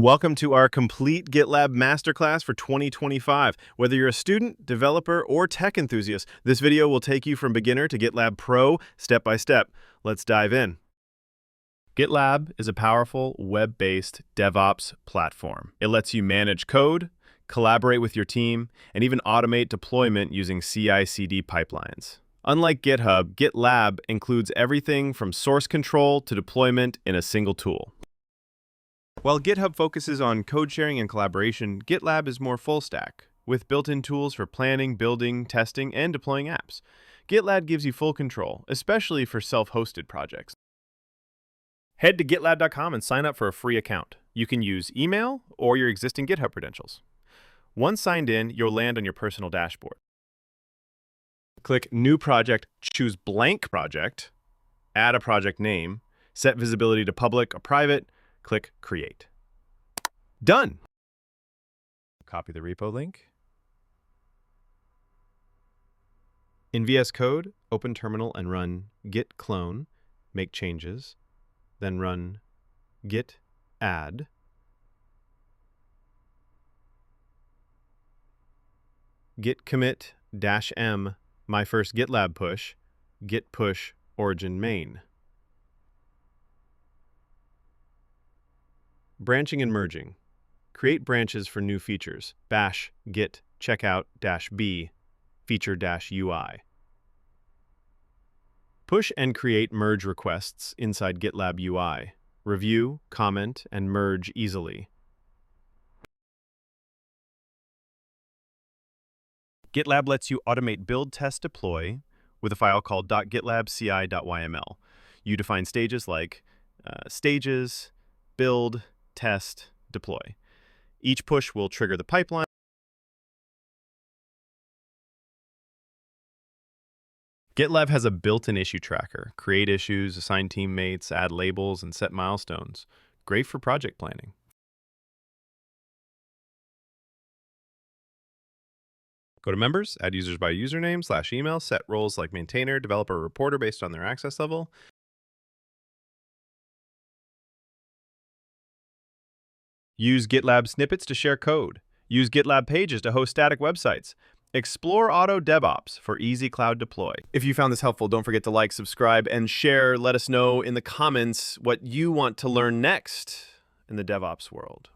Welcome to our complete GitLab Masterclass for 2025. Whether you're a student, developer, or tech enthusiast, this video will take you from beginner to GitLab Pro step by step. Let's dive in. GitLab is a powerful web-based DevOps platform. It lets you manage code, collaborate with your team, and even automate deployment using CI/CD pipelines. Unlike GitHub, GitLab includes everything from source control to deployment in a single tool. While GitHub focuses on code sharing and collaboration, GitLab is more full stack, with built-in tools for planning, building, testing, and deploying apps. GitLab gives you full control, especially for self-hosted projects. Head to GitLab.com and sign up for a free account. You can use email or your existing GitHub credentials. Once signed in, you'll land on your personal dashboard. Click New Project, choose Blank Project, add a project name, set visibility to public or private, click Create. Done! Copy the repo link. In VS Code, open terminal and run git clone, make changes, then run git add, git commit -m my first GitLab push, git push origin main. Branching and merging. Create branches for new features. Bash git checkout-b feature-ui. Push and create merge requests inside GitLab UI. Review, comment, and merge easily. GitLab lets you automate build, test, deploy with a file called .gitlabci.yml. You define stages like stages, build, test, deploy. Each push will trigger the pipeline. GitLab has a built-in issue tracker. Create issues, assign teammates, add labels, and set milestones. Great for project planning. Go to members, add users by username / email, set roles like maintainer, developer, reporter based on their access level. Use GitLab snippets to share code. Use GitLab pages to host static websites. Explore Auto DevOps for easy cloud deploy. If you found this helpful, don't forget to like, subscribe, and share. Let us know in the comments what you want to learn next in the DevOps world.